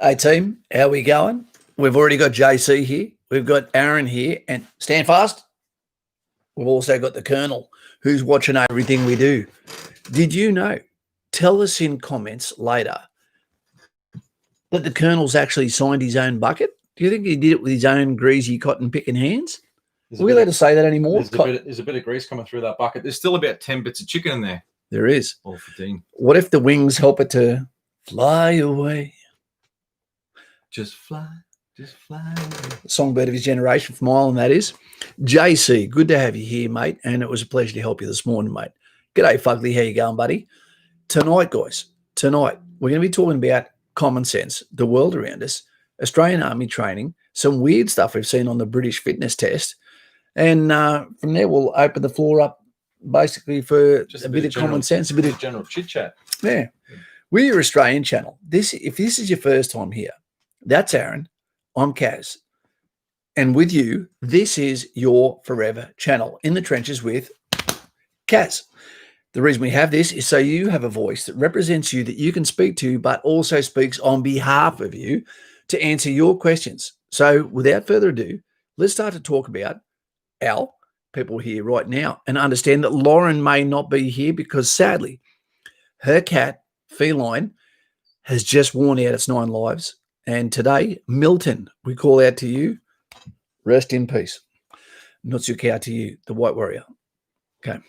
Hey team, how we going? We've already got JC here. We've got Aaron here, and stand fast. We've also got the Colonel, who's watching everything we do. Did you know? Tell us in comments later that the Colonel's actually signed his own bucket. Do you think he did it with his own greasy cotton picking hands? Are we allowed to say that anymore? There's a bit of grease coming through that bucket. There's still about 10 bits of chicken in there. There is. All 15. What if the wings help it to fly away? Just fly away. Songbird of his generation from Ireland, that is. JC, good to have you here, mate, and it was a pleasure to help you this morning, mate. G'day, Fugly. How you going, buddy? Tonight, guys, we're going to be talking about common sense, the world around us, Australian Army training, some weird stuff we've seen on the British fitness test, and from there we'll open the floor up basically for just a bit of common sense, a bit of general chit-chat. Yeah. We're your Australian channel. If this is your first time here, that's Aaron. I'm Kaz. And with you, this is your forever channel, In the Trenches with Kaz. The reason we have this is so you have a voice that represents you, that you can speak to, but also speaks on behalf of you to answer your questions. So without further ado, let's start to talk about our people here right now and understand that Lauren may not be here because sadly, her cat, Feline, has just worn out its 9 lives. And today, Milton, we call out to you, rest in peace. Nutsuka to you, the White Warrior. Okay.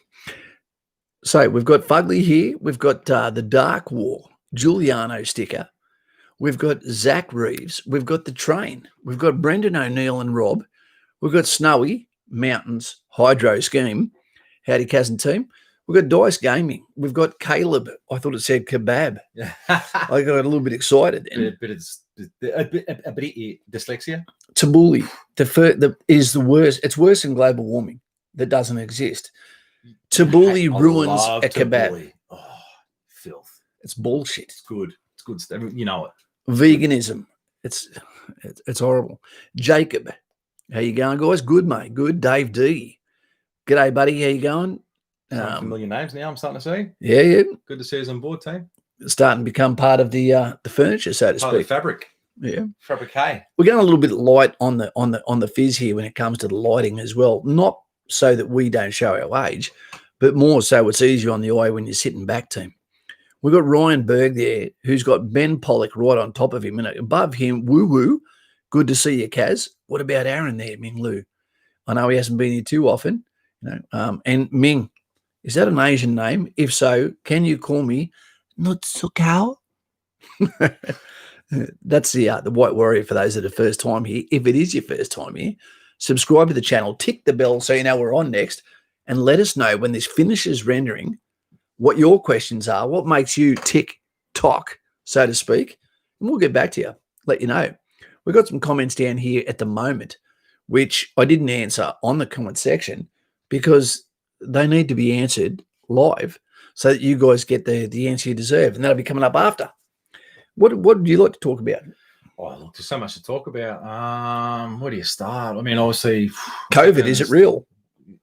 So we've got Fugly here. We've got the Dark War, Giuliano sticker. We've got Zach Reeves. We've got the train. We've got Brendan O'Neill and Rob. We've got Snowy, Mountains, Hydro Scheme. Howdy, Kaz and team. We've got Dice Gaming. We've got Caleb. I thought it said kebab. I got a little bit excited. A bit of dyslexia. Tabbouleh is the worst. It's worse than global warming that doesn't exist. Tabbouleh ruins a kebab. Oh, filth. It's bullshit. It's good. It's good stuff. You know it. Veganism. It's horrible. Jacob, how you going, guys? Good, mate. Good. Dave D. G'day, buddy. How you going? Some familiar names now, I'm starting to see. Yeah. Good to see us on board, team. Starting to become part of the furniture, so to speak. Part of the fabric. Yeah. Fabrique. We're going a little bit light on the fizz here when it comes to the lighting as well. Not so that we don't show our age, but more so it's easier on the eye when you're sitting back, team. We've got Ryan Berg there, who's got Ben Pollock right on top of him, and above him, Woo Woo. Good to see you, Kaz. What about Aaron there, Ming Lu? I know he hasn't been here too often, and Ming. Is that an Asian name? If so, can you call me Nutsukao? That's the White Warrior for those that are first time here. If it is your first time here, subscribe to the channel, tick the bell so you know we're on next, and let us know when this finishes rendering what your questions are, what makes you tick-tock, so to speak, and we'll get back to you, let you know. We've got some comments down here at the moment, which I didn't answer on the comment section because they need to be answered live so that you guys get the answer you deserve, and that'll be coming up after. What would you like to talk about? Oh, look, there's so much to talk about. Where do you start? I mean, obviously, COVID, is it real?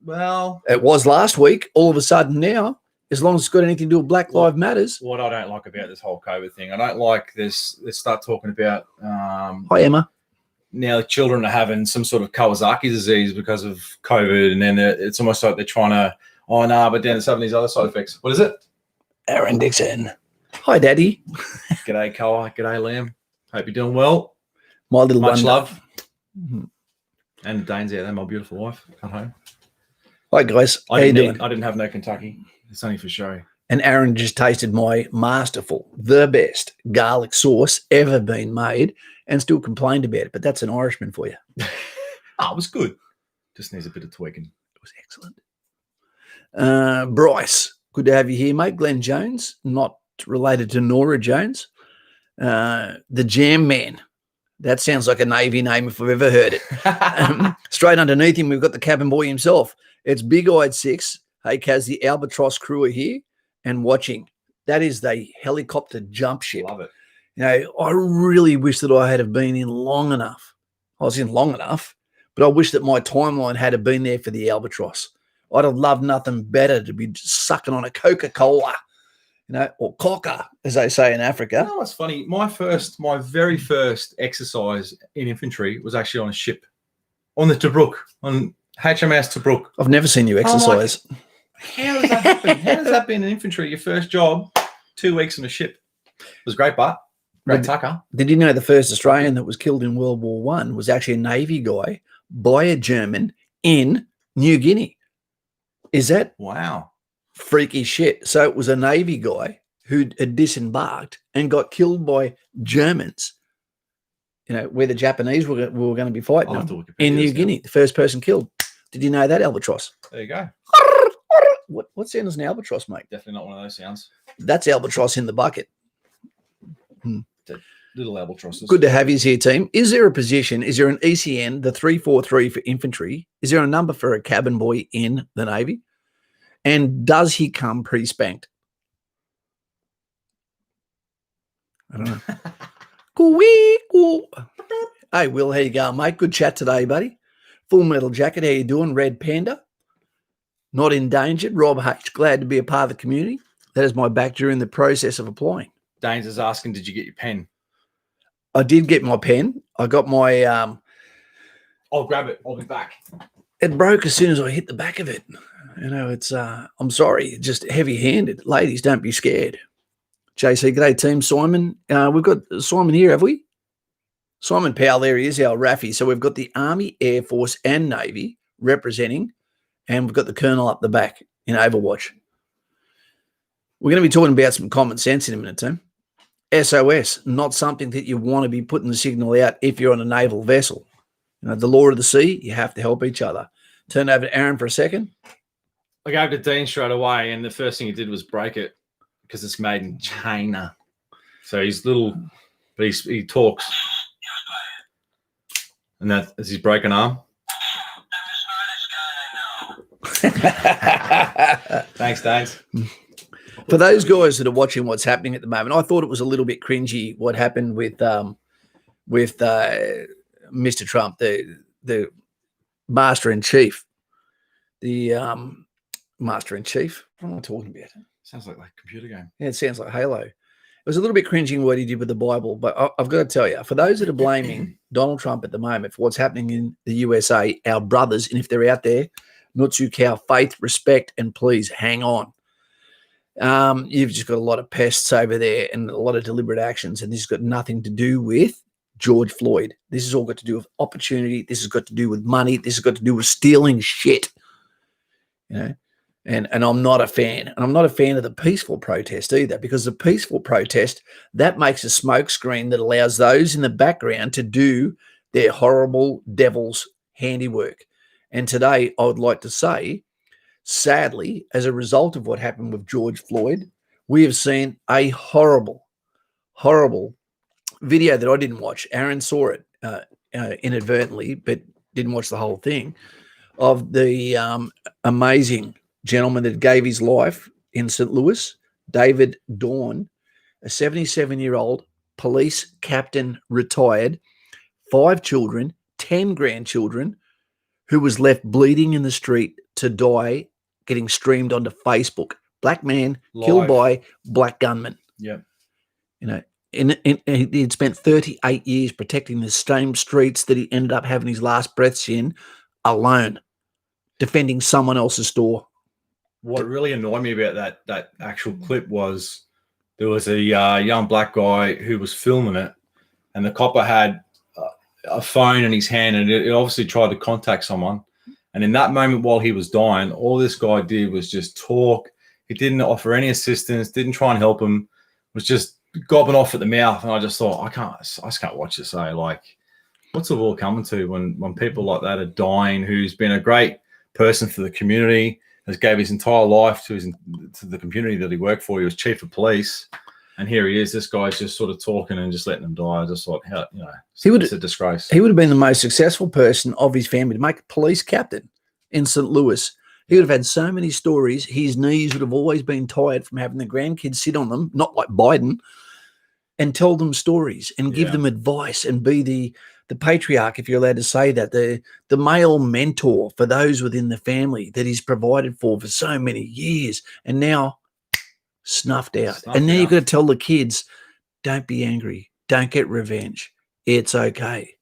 Well, it was last week. All of a sudden now, as long as it's got anything to do with Black Lives Matters. What I don't like about this whole COVID thing, I don't like this. Let's start talking about. Hi, Emma. Now children are having some sort of Kawasaki disease because of COVID, and then it's almost like they're trying to, but then it's having these other side effects. What is it? Aaron Dixon. Hi, Daddy. G'day, Koa. G'day, Liam. Hope you're doing well. My little much wonder. love. Mm-hmm. And Dane's out there, my beautiful wife at home. Hi, guys. I didn't have no Kentucky. It's only for show. And Aaron just tasted my masterful, the best garlic sauce ever been made, and still complained about it. But that's an Irishman for you. It was good. Just needs a bit of tweaking. It was excellent. Bryce, good to have you here, mate. Glenn Jones, not related to Nora Jones. The Jam Man. That sounds like a Navy name if I've ever heard it. Straight underneath him, we've got the cabin boy himself. It's Big Eyed Six. Hey, Kaz, the Albatross crew are here and watching. That is the helicopter jump ship. Love it. I really wish that I had have been in long enough. I was in long enough, but I wish that my timeline had have been there for the Albatross. I'd have loved nothing better to be sucking on a Coca-Cola or cocker, as they say in You Africa. know what's funny? My very first exercise in infantry was actually on a ship, on the Tobruk, on HMS Tobruk. I've never seen you exercise. How does that happen? How does that be in infantry? Your first job, 2 weeks on a ship. It was great, but great tucker. Did you know the first Australian that was killed in World War One was actually a Navy guy by a German in New Guinea? Is that Wow? freaky shit? So it was a Navy guy who had disembarked and got killed by Germans. Where the Japanese were going to be fighting them in New Guinea. The first person killed. Did you know that, albatross? There you go. What sound is an albatross make? Definitely not one of those sounds. That's albatross in the bucket. Little albatrosses. Good to have you here, team. Is there a position? Is there an ECN, the 343 for infantry? Is there a number for a cabin boy in the Navy? And does he come pre-spanked? I don't know. Cool. Hey, Will, how you going, mate? Good chat today, buddy. Full Metal Jacket, how you doing? Red Panda. Not endangered. Rob H, glad to be a part of the community. That is my back during the process of applying. Danes is asking, did you get your pen? I did get my pen. I got my... I'll grab it. I'll be back. It broke as soon as I hit the back of it. It's... I'm sorry, just heavy-handed. Ladies, don't be scared. JC, g'day team. Simon, we've got Simon here, have we? Simon Powell, there he is, our Raffy. So we've got the Army, Air Force and Navy representing, and we've got the Colonel up the back in Overwatch. We're going to be talking about some common sense in a minute, Tim. SOS, not something that you want to be putting the signal out if you're on a naval vessel. The law of the sea, you have to help each other. Turn over to Aaron for a second. I gave it to Dean straight away, and the first thing he did was break it because it's made in China. So he's little, but he talks. And that is his broken arm. Thanks, Danes. For those guys that are watching what's happening at the moment, I thought it was a little bit cringy what happened with Mr. Trump, the master in chief, master in chief. What am I talking about? Sounds like a computer game. Yeah, it sounds like Halo. It was a little bit cringing what he did with the Bible, but I've got to tell you, for those that are blaming Donald Trump at the moment for what's happening in the USA, our brothers, and if they're out there, Nutsu Cow, faith, respect, and please hang on. You've just got a lot of pests over there and a lot of deliberate actions, and this has got nothing to do with George Floyd. This has all got to do with opportunity. This has got to do with money. This has got to do with stealing shit. And I'm not a fan. And I'm not a fan of the peaceful protest either, because the peaceful protest, that makes a smoke screen that allows those in the background to do their horrible devil's handiwork. And today, I would like to say, sadly, as a result of what happened with George Floyd, we have seen a horrible, horrible video that I didn't watch. Aaron saw it inadvertently, but didn't watch the whole thing, of the amazing gentleman that gave his life in St. Louis, David Dawn, a 77-year-old police captain, retired, 5 children, 10 grandchildren, who was left bleeding in the street to die, getting streamed onto Facebook. Black man killed by black gunman. Yeah. He'd spent 38 years protecting the same streets that he ended up having his last breaths in alone, defending someone else's store. What really annoyed me about that actual clip was there was a young black guy who was filming it, and the copper had a phone in his hand, and it obviously tried to contact someone. And in that moment, while he was dying, all this guy did was just talk. He didn't offer any assistance, didn't try and help him, was just gobbing off at the mouth. And I just thought, I just can't watch this. What's the world coming to when people like that are dying, who's been a great person for the community, has gave his entire life to the community that he worked for. He was chief of police, and here he is. This guy's just sort of talking and just letting them die. I just thought, it's a disgrace. He would have been the most successful person of his family to make a police captain in St. Louis. He would have had so many stories. His knees would have always been tired from having the grandkids sit on them, not like Biden, and tell them stories and give them advice and be the patriarch, if you're allowed to say that, the male mentor for those within the family that he's provided for so many years. And now snuffed out. Snuffed And now you've out. got to tell the kids, don't be angry. Don't get revenge. It's okay.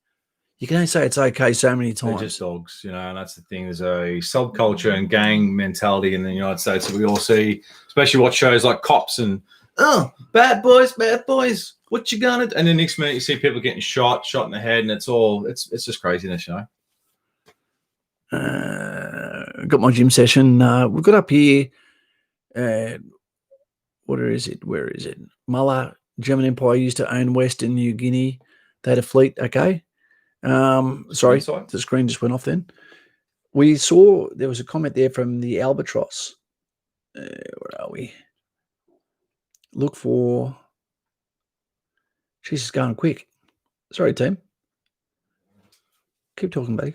You can only say it's okay so many They're times. just dogs, and that's the thing. There's a subculture and gang mentality in the United States that we all see, especially watch shows like Cops and, bad boys, what you gonna do? And the next minute you see people getting shot in the head, and it's just craziness, Got my gym session. We've got up here, where is it? Mullah, German Empire used to own Western New Guinea. They had a fleet, okay? Sorry, the screen just went off then. We saw there was a comment there from the Albatross. Where are we? Look for. Jesus, going quick. Sorry, team. Keep talking, buddy.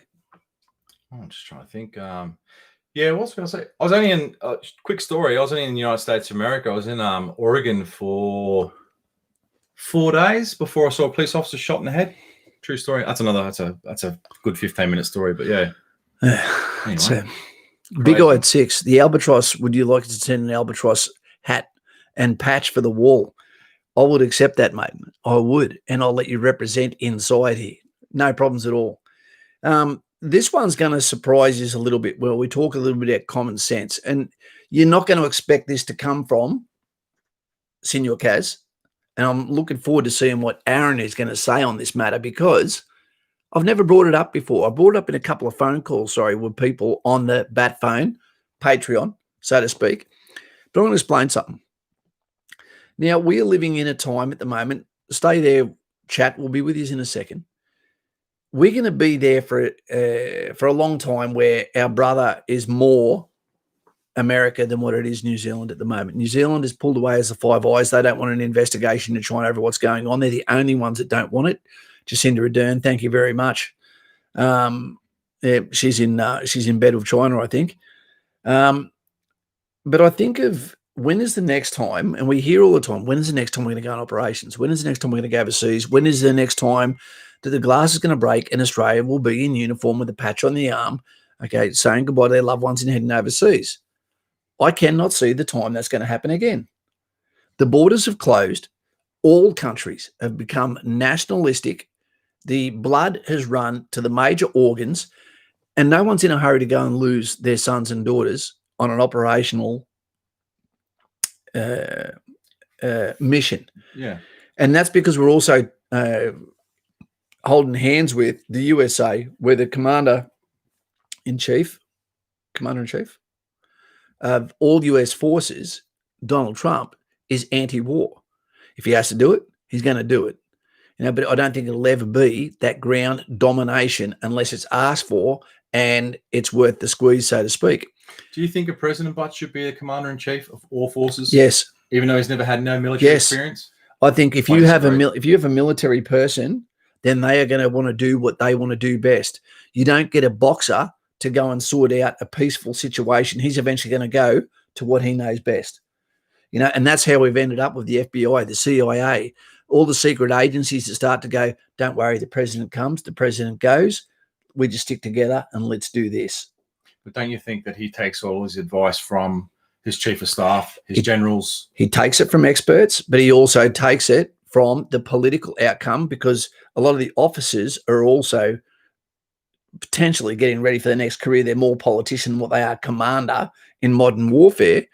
I'm just trying to think. Yeah, what was I going to say? I was only in quick story. I was only in the United States of America. I was in Oregon for 4 days before I saw a police officer shot in the head. True story. That's a good 15-minute story, but yeah. Anyway, big-eyed 6. The Albatross. Would you like to send an Albatross hat and patch for the wall? I would accept that, mate. I would, and I'll let you represent inside here. No problems at all. This one's going to surprise you a little bit. Well, we talk a little bit about common sense, and you're not going to expect this to come from Senior Kaz. And I'm looking forward to seeing what Aaron is going to say on this matter, because I've never brought it up before. I brought it up in a couple of phone calls, with people on the Bat Phone, Patreon, so to speak. But I'm going to explain something. Now, we're living in a time at the moment. Stay there, chat. We'll be with you in a second. We're going to be there for a long time where our brother is more America than what it is New Zealand at the moment. New Zealand has pulled away as the Five Eyes. They don't want an investigation to try and over what's going on. They're the only ones that don't want it. Jacinda Ardern, thank you very much. She's in bed with China, I think. But I think of when is the next time, and we hear all the time, when is the next time we're going to go on operations? When is the next time we're going to go overseas? When is the next time that the glass is going to break and Australia will be in uniform with a patch on the arm, okay, saying goodbye to their loved ones and heading overseas? I cannot see the time that's going to happen again. The borders have closed. All countries have become nationalistic. The blood has run to the major organs, and no one's in a hurry to go and lose their sons and daughters on an operational mission. Yeah. And that's because we're also holding hands with the USA, where the commander-in-chief of all US forces, Donald Trump, is anti-war. If he has to do it, he's going to do it. But I don't think it'll ever be that ground domination unless it's asked for and it's worth the squeeze, so to speak. Do you think a President Butt should be the commander-in-chief of all forces? Yes. Even though he's never had no military experience? I think if you have a military person, then they are going to want to do what they want to do best. You don't get a boxer to go and sort out a peaceful situation. He's eventually going to go to what he knows best. And that's how we've ended up with the FBI, the CIA, all the secret agencies that start to go, don't worry, the president comes, the president goes. We just stick together and let's do this. But don't you think that he takes all his advice from his chief of staff, his generals? He takes it from experts, but he also takes it from the political outcome, because a lot of the officers are also potentially getting ready for their next career. They're more politician than what they are commander in modern warfare,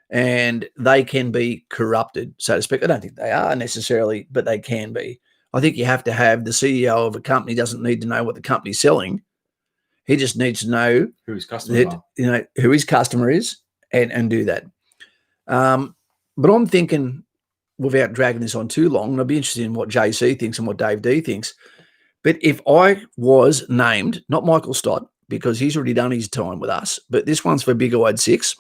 and they can be corrupted, so to speak. I don't think they are necessarily, but they can be. I think you have to have the CEO of a company doesn't need to know what the company's selling. He just needs to know who his customers are. Who his customer is, and do that. But I'm thinking, without dragging this on too long, and I'd be interested in what JC thinks and what Dave D thinks. But if I was named, not Michael Stott, because he's already done his time with us, but this one's for big-eyed 6,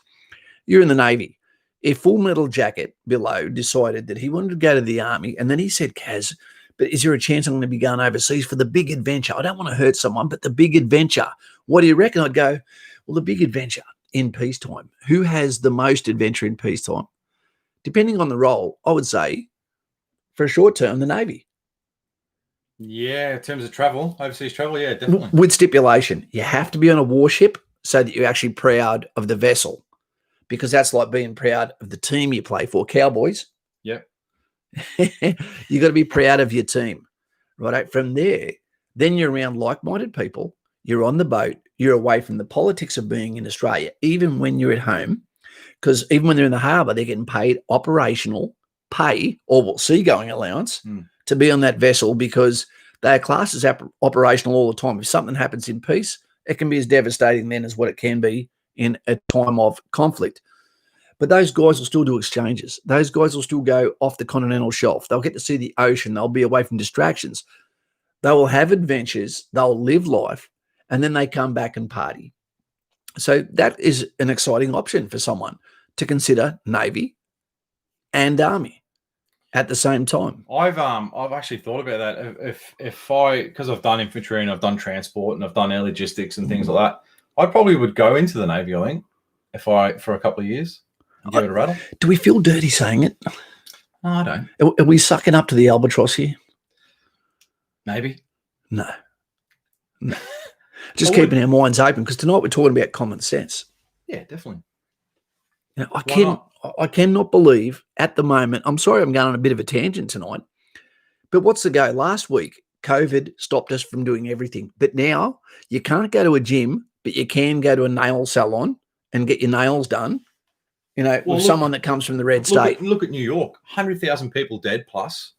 you're in the Navy. If Full Metal Jacket below decided that he wanted to go to the Army, and then he said, Kaz, but is there a chance I'm going to be going overseas for the big adventure? I don't want to hurt someone, but the big adventure. What do you reckon? I'd go, well, the big adventure in peacetime. Who has the most adventure in peacetime? Depending on the role, I would say, for a short term, the Navy. Yeah, in terms of travel, overseas travel, yeah, definitely. With stipulation, you have to be on a warship so that you're actually proud of the vessel. because that's like being proud of the team you play for. Cowboys. Yep. You got to be proud of your team, right? From there, then you're around like-minded people. You're on the boat. You're away from the politics of being in Australia, even when you're at home, because even when they're in the harbour, they're getting paid operational pay or seagoing allowance to be on that vessel because they are classed as operational all the time. If something happens in peace, it can be as devastating then as what it can be in a time of conflict. But those guys will still do exchanges. Those guys will still go off the continental shelf. They'll get to see the ocean. They'll be away from distractions. They will have adventures. They'll live life. And then they come back and party. So that is an exciting option for someone to consider Navy and Army at the same time. I've actually thought about that. If I, because I've done infantry and I've done transport and I've done air logistics and things like that, I probably would go into the Navy, I think, for a couple of years and give it a rattle. Do we feel dirty saying it? No, I don't. Are we sucking up to the albatross here? Maybe. No. Just keeping our minds open, because tonight we're talking about common sense. Yeah, definitely. You know, I cannot believe at the moment, I'm sorry I'm going on a bit of a tangent tonight, but what's the go? Last week, COVID stopped us from doing everything. But now you can't go to a gym, but you can go to a nail salon and get your nails done, with someone that comes from the red state. Look at New York, 100,000 people dead plus.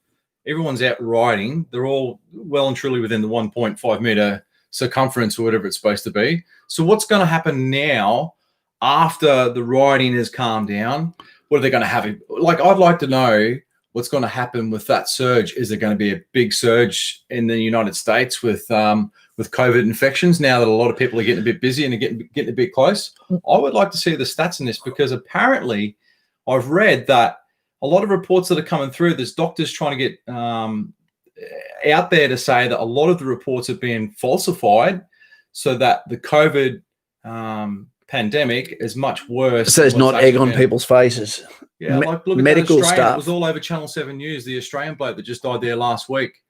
Everyone's out riding. They're all well and truly within the 1.5 meter circumference or whatever it's supposed to be. So what's going to happen now after the rioting has calmed down? What are they going to have? Like, I'd like to know what's going to happen with that surge. Is there going to be a big surge in the United States with COVID infections now that a lot of people are getting a bit busy and are getting a bit close? I would like to see the stats in this, because apparently I've read that a lot of reports that are coming through, there's doctors trying to get out there to say that a lot of the reports have been falsified so that the COVID pandemic is much worse. So there's not egg on people's faces. Yeah, like look at medical that Australian, stuff. It was all over Channel 7 News, the Australian bloke that just died there last week.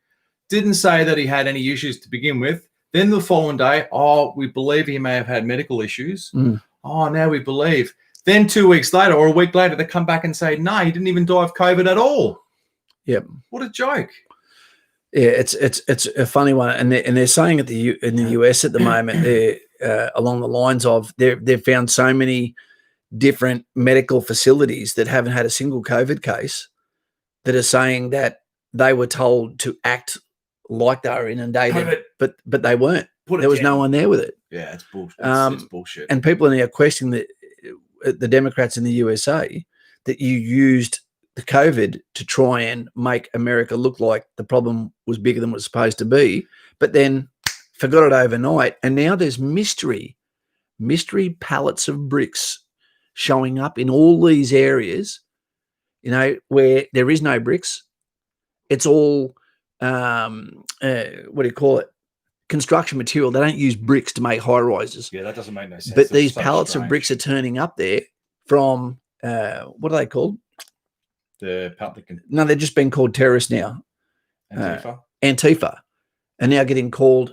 Didn't say that he had any issues to begin with. Then the following day, we believe he may have had medical issues. Now we believe. Then 2 weeks later or a week later, they come back and say, no, he didn't even die of COVID at all. Yep. What a joke. Yeah, it's a funny one, and they're saying in the US at the moment, they're along the lines of they've found so many different medical facilities that haven't had a single COVID case that are saying that they were told to act like they were inundated, but they weren't. There was no one there with it. Yeah, it's bullshit. It's bullshit. And people are now questioning the Democrats in the USA that you used the COVID to try and make America look like the problem was bigger than it was supposed to be, but then forgot it overnight. And now there's mystery pallets of bricks showing up in all these areas, where there is no bricks. It's all, construction material. They don't use bricks to make high rises. Yeah, that doesn't make no sense. But these pallets of bricks are turning up there from, what are they called? No, they're just being called terrorists now. Antifa. And now getting called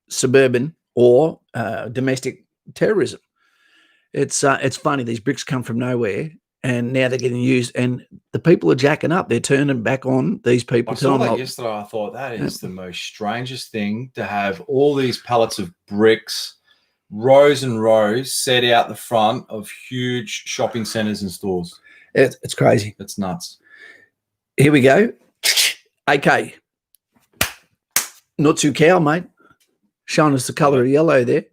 suburban or domestic terrorism. It's funny. These bricks come from nowhere, and now they're getting used, and the people are jacking up. They're turning back on these people. I saw that yesterday. I thought that is the most strangest thing, to have all these pallets of bricks, rows and rows, set out the front of huge shopping centers and stores. It's crazy. It's nuts. Here we go. AK. Not too cow, mate. Showing us the colour of yellow there,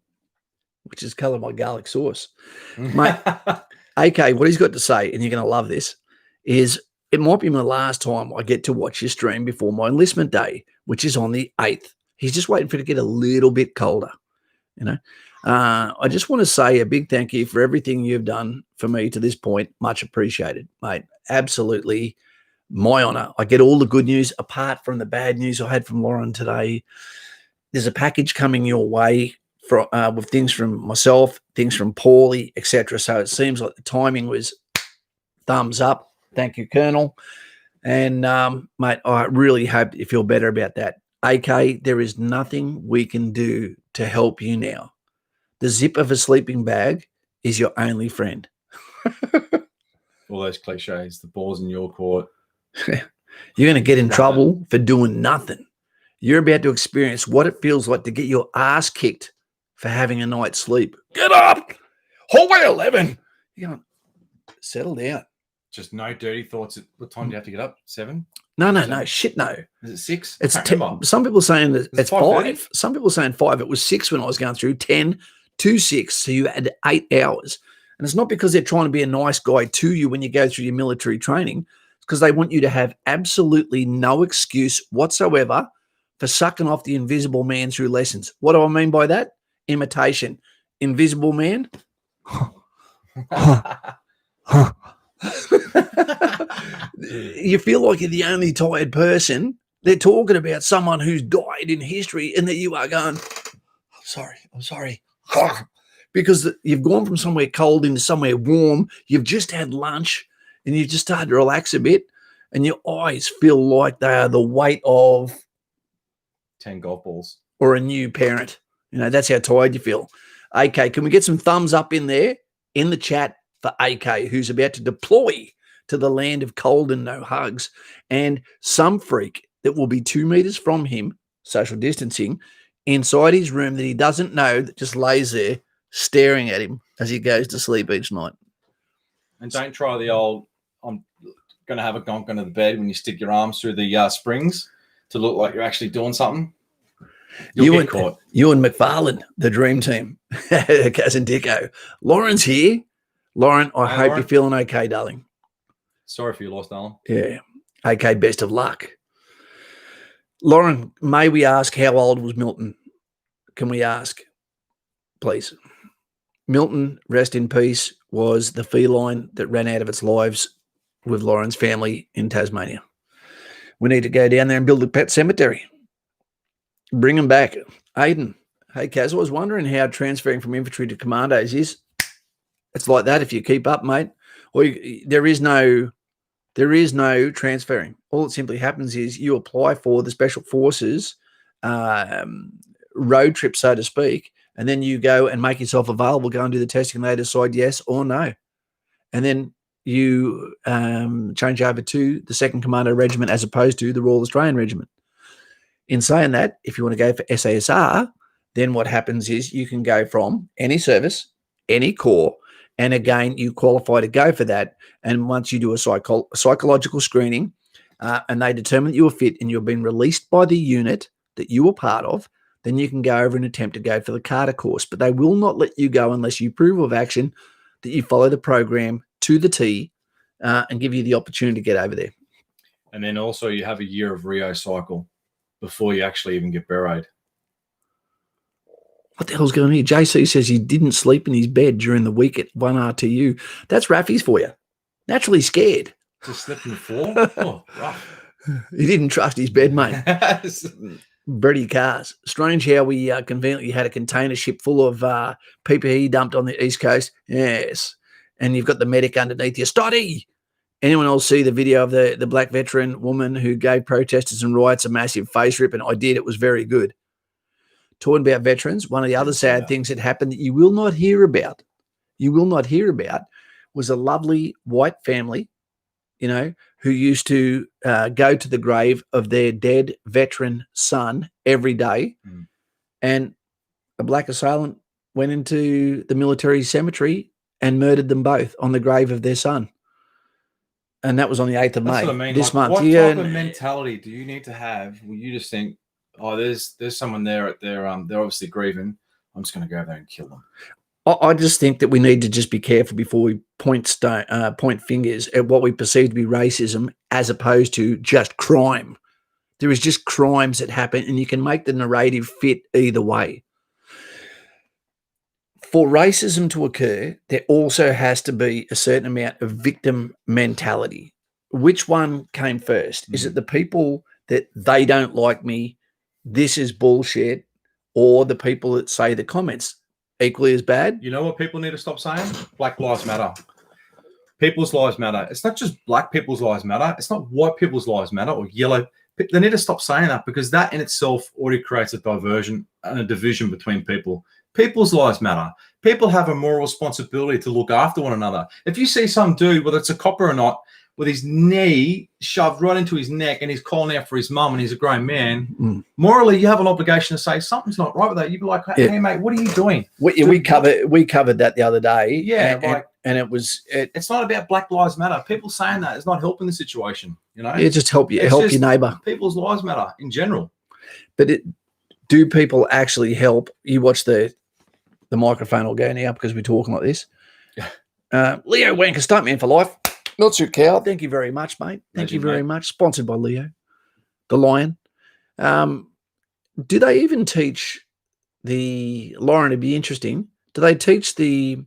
which is the colour of my garlic sauce. Mate, AK, what he's got to say, and you're going to love this, is it might be my last time I get to watch your stream before my enlistment day, which is on the 8th. He's just waiting for it to get a little bit colder, I just want to say a big thank you for everything you've done for me to this point. Much appreciated, mate. Absolutely my honour. I get all the good news apart from the bad news I had from Lauren today. There's a package coming your way with things from myself, things from Paulie, etc. So it seems like the timing was thumbs up. Thank you, Colonel. And, mate, I really hope you feel better about that. AK, there is nothing we can do to help you now. The zip of a sleeping bag is your only friend. All those cliches, the ball's in your court. You're going to get in trouble for doing nothing. You're about to experience what it feels like to get your ass kicked for having a night's sleep. Get up! Hallway 11! You're going, settle down. Just no dirty thoughts. What time do you have to get up? 7? No. Shit, no. Is it 6? It's some people saying that it's 5. Some people saying 5. It was 6 when I was going through. 10 to 6. So you had 8 hours. And it's not because they're trying to be a nice guy to you when you go through your military training. It's because they want you to have absolutely no excuse whatsoever for sucking off the invisible man through lessons. What do I mean by that? Imitation. Invisible man. You feel like you're the only tired person. They're talking about someone who's died in history, and that you are going, I'm sorry. Because you've gone from somewhere cold into somewhere warm. You've just had lunch, and you've just started to relax a bit, and your eyes feel like they are the weight of 10 golf balls or a new parent. You know, that's how tired you feel. AK, can we get some thumbs up in there in the chat for AK, who's about to deploy to the land of cold and no hugs, and some freak that will be 2 meters from him, social distancing, inside his room that he doesn't know, that just lays there staring at him as he goes to sleep each night. And don't try the old, I'm going to have a gonk under the bed when you stick your arms through the springs to look like you're actually doing something. You and McFarlane, the dream team, Kaz and Dicko. Lauren's here. Lauren, I hope you're feeling okay, darling. Sorry for your loss, darling. Yeah. Okay, best of luck. Lauren, may we ask how old was Milton? Can we ask, please? Milton, rest in peace, was the feline that ran out of its lives with Lauren's family in Tasmania. We need to go down there and build a pet cemetery. Bring them back. Aiden, hey, Kaz, I was wondering how transferring from infantry to commandos is. It's like that if you keep up, mate. Or there is no transferring. All that simply happens is you apply for the Special Forces road trip, so to speak, and then you go and make yourself available, go and do the testing, and they decide yes or no. And then you change over to the 2nd Commando Regiment as opposed to the Royal Australian Regiment. In saying that, if you want to go for SASR, then what happens is you can go from any service, any corps, and again, you qualify to go for that. And once you do a psychological screening and they determine that you are fit and you've been released by the unit that you were part of, then you can go over and attempt to go for the Carter course. But they will not let you go unless you prove of action that you follow the program to the T and give you the opportunity to get over there. And then also you have a year of Rio cycle before you actually even get buried. What the hell's going on here? JC says he didn't sleep in his bed during the week at 1 RTU. That's Raffy's for you. Naturally scared. Just slept on the floor? Oh, rough. He didn't trust his bed, mate. Birdie cars. Strange how we conveniently had a container ship full of PPE dumped on the East Coast. Yes. And you've got the medic underneath you. Stoddy! Anyone else see the video of the black veteran woman who gave protesters and riots a massive face rip? And I did. It was very good. Talking about veterans, one of the other sad things that happened that you will not hear about, was a lovely white family, who used to go to the grave of their dead veteran son every day. Mm. And a black assailant went into the military cemetery and murdered them both on the grave of their son. And that was on the 8th of May this month. What type of mentality do you need to have when you just think, oh, there's someone there at their they're obviously grieving. I'm just going to go there and kill them. I just think that we need to just be careful before we point fingers at what we perceive to be racism as opposed to just crime. There is just crimes that happen, and you can make the narrative fit either way. For racism to occur, there also has to be a certain amount of victim mentality. Which one came first? Mm-hmm. Is it the people that they don't like me, this is bullshit, or the people that say the comments equally as bad? You know what people need to stop saying? Black lives matter. People's lives matter. It's not just black people's lives matter. It's not white people's lives matter or yellow. They need to stop saying that, because that in itself already creates a diversion and a division between people. People's lives matter. People have a moral responsibility to look after one another. If you see some dude, whether it's a copper or not, with his knee shoved right into his neck and he's calling out for his mum and he's a grown man, morally you have an obligation to say something's not right with that. You'd be like, hey, mate, what are you doing? We covered that the other day. Yeah, and it's not about Black Lives Matter. People saying that is not helping the situation. Just help your neighbor. People's lives matter in general. But do people actually help? You watch the microphone will go now because we're talking like this. Leo Wanker, stuntman for life. Not your cow. Thank you very much, mate. Thank you very much. Sponsored by Leo, the lion. Do they even teach Lauren, it'd be interesting. Do they teach the